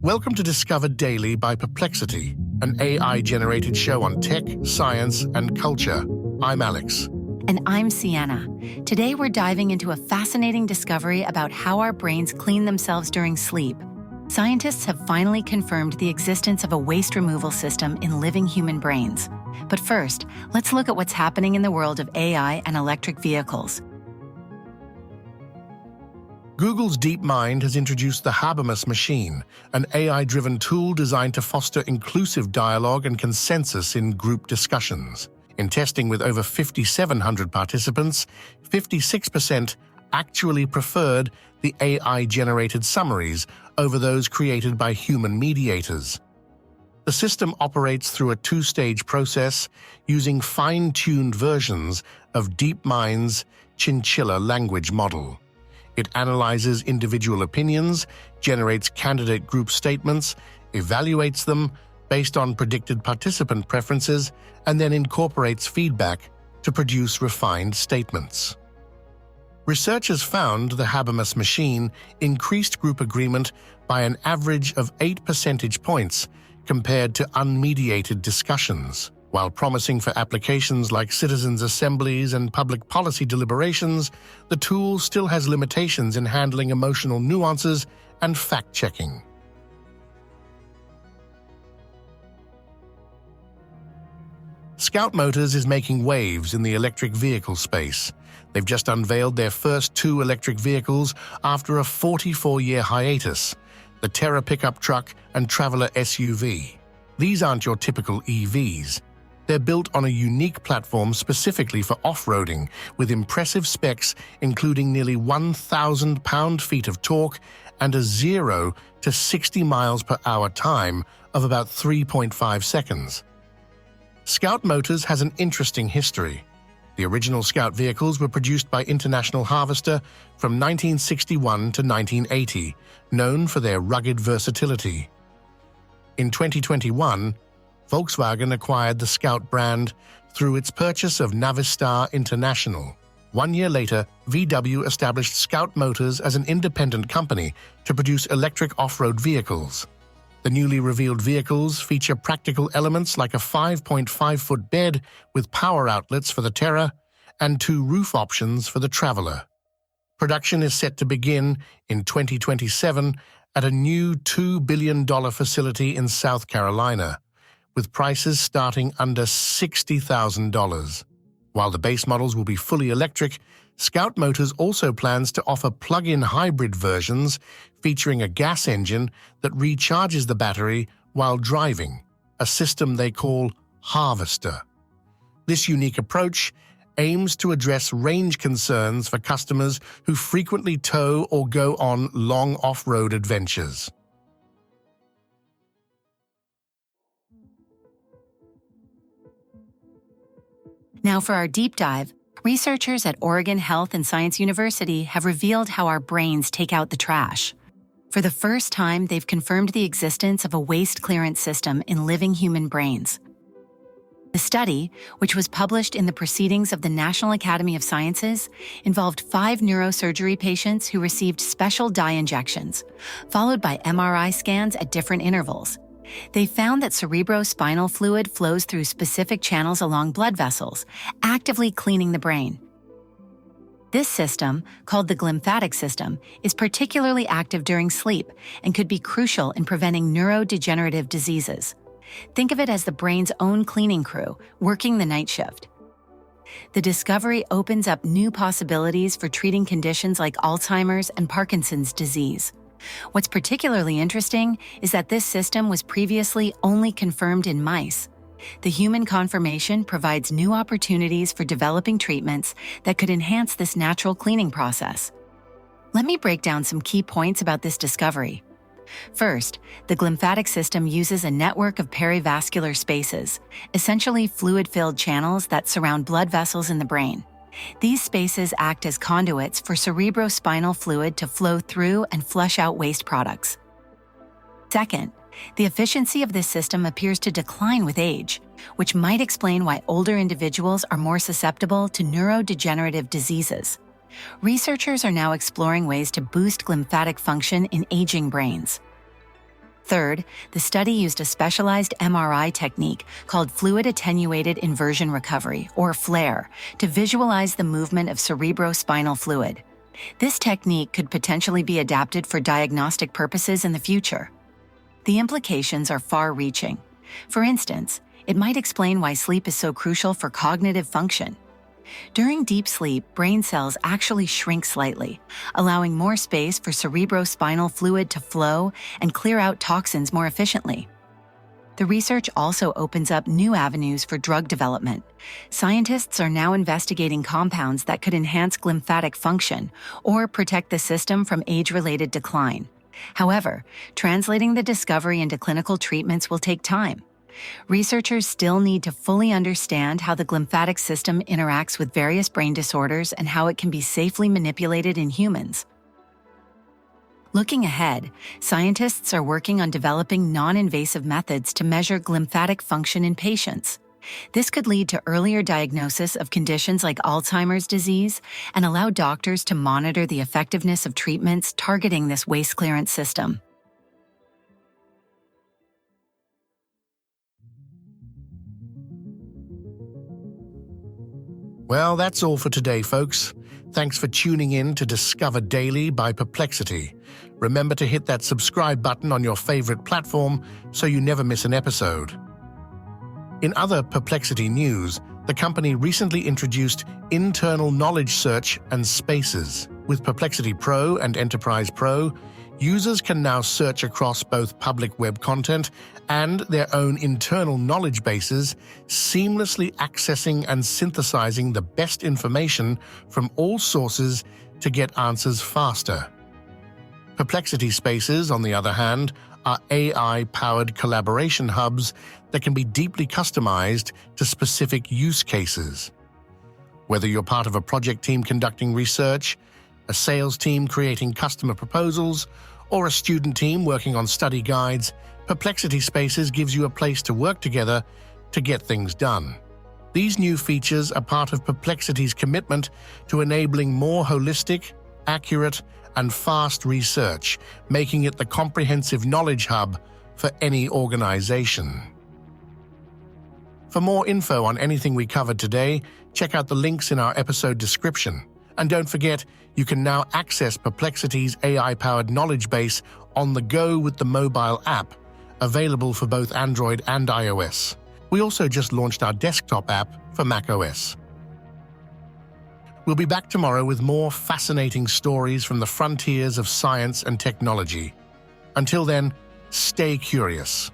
Welcome to Discover Daily by Perplexity, an AI-generated show on tech, science, and culture. I'm Alex. And I'm Sienna. Today we're diving into a fascinating discovery about how our brains clean themselves during sleep. Scientists have finally confirmed the existence of a waste removal system in living human brains. But first, let's look at what's happening in the world of AI and electric vehicles. Google's DeepMind has introduced the Habermas Machine, an AI-driven tool designed to foster inclusive dialogue and consensus in group discussions. In testing with over 5,700 participants, 56% actually preferred the AI-generated summaries over those created by human mediators. The system operates through a two-stage process using fine-tuned versions of DeepMind's chinchilla language model. It analyzes individual opinions, generates candidate group statements, evaluates them based on predicted participant preferences, and then incorporates feedback to produce refined statements. Researchers found the Habermas Machine increased group agreement by an average of 8 percentage points compared to unmediated discussions. While promising for applications like citizens' assemblies and public policy deliberations, the tool still has limitations in handling emotional nuances and fact-checking. Scout Motors is making waves in the electric vehicle space. They've just unveiled their first 2 electric vehicles after a 44-year hiatus, the Terra pickup truck and Traveler SUV. These aren't your typical EVs. They're built on a unique platform specifically for off-roading, with impressive specs including nearly 1,000 pound-feet of torque and a 0 to 60 miles per hour time of about 3.5 seconds. Scout Motors has an interesting history. The original Scout vehicles were produced by International Harvester from 1961 to 1980, known for their rugged versatility. In 2021, Volkswagen acquired the Scout brand through its purchase of Navistar International. 1 year later, VW established Scout Motors as an independent company to produce electric off-road vehicles. The newly revealed vehicles feature practical elements like a 5.5-foot bed with power outlets for the Terra and 2 roof options for the Traveler. Production is set to begin in 2027 at a new $2 billion facility in South Carolina, with prices starting under $60,000. While the base models will be fully electric, Scout Motors also plans to offer plug-in hybrid versions featuring a gas engine that recharges the battery while driving, a system they call Harvester. This unique approach aims to address range concerns for customers who frequently tow or go on long off-road adventures. Now for our deep dive, researchers at Oregon Health and Science University have revealed how our brains take out the trash. For the first time, they've confirmed the existence of a waste clearance system in living human brains. The study, which was published in the Proceedings of the National Academy of Sciences, involved 5 neurosurgery patients who received special dye injections, followed by MRI scans at different intervals. They found that cerebrospinal fluid flows through specific channels along blood vessels, actively cleaning the brain. This system, called the glymphatic system, is particularly active during sleep and could be crucial in preventing neurodegenerative diseases. Think of it as the brain's own cleaning crew, working the night shift. The discovery opens up new possibilities for treating conditions like Alzheimer's and Parkinson's disease. What's particularly interesting is that this system was previously only confirmed in mice. The human confirmation provides new opportunities for developing treatments that could enhance this natural cleaning process. Let me break down some key points about this discovery. First, the glymphatic system uses a network of perivascular spaces, essentially fluid-filled channels that surround blood vessels in the brain. These spaces act as conduits for cerebrospinal fluid to flow through and flush out waste products. Second, the efficiency of this system appears to decline with age, which might explain why older individuals are more susceptible to neurodegenerative diseases. Researchers are now exploring ways to boost glymphatic function in aging brains. Third, the study used a specialized MRI technique called fluid attenuated inversion recovery, or FLAIR, to visualize the movement of cerebrospinal fluid. This technique could potentially be adapted for diagnostic purposes in the future. The implications are far-reaching. For instance, it might explain why sleep is so crucial for cognitive function. During deep sleep, brain cells actually shrink slightly, allowing more space for cerebrospinal fluid to flow and clear out toxins more efficiently. The research also opens up new avenues for drug development. Scientists are now investigating compounds that could enhance glymphatic function or protect the system from age-related decline. However, translating the discovery into clinical treatments will take time. Researchers still need to fully understand how the glymphatic system interacts with various brain disorders and how it can be safely manipulated in humans. Looking ahead, scientists are working on developing non-invasive methods to measure glymphatic function in patients. This could lead to earlier diagnosis of conditions like Alzheimer's disease and allow doctors to monitor the effectiveness of treatments targeting this waste clearance system. Well, that's all for today, folks. Thanks for tuning in to Discover Daily by Perplexity. Remember to hit that subscribe button on your favorite platform so you never miss an episode. In other Perplexity news, the company recently introduced internal knowledge search and spaces. With Perplexity Pro and Enterprise Pro, users can now search across both public web content and their own internal knowledge bases, seamlessly accessing and synthesizing the best information from all sources to get answers faster. Perplexity Spaces, on the other hand, are AI-powered collaboration hubs that can be deeply customized to specific use cases. Whether you're part of a project team conducting research, a sales team creating customer proposals, or a student team working on study guides, Perplexity Spaces gives you a place to work together to get things done. These new features are part of Perplexity's commitment to enabling more holistic, accurate, and fast research, making it the comprehensive knowledge hub for any organization. For more info on anything we covered today, check out the links in our episode description. And don't forget, you can now access Perplexity's AI-powered knowledge base on the go with the mobile app, available for both Android and iOS. We also just launched our desktop app for macOS. We'll be back tomorrow with more fascinating stories from the frontiers of science and technology. Until then, stay curious.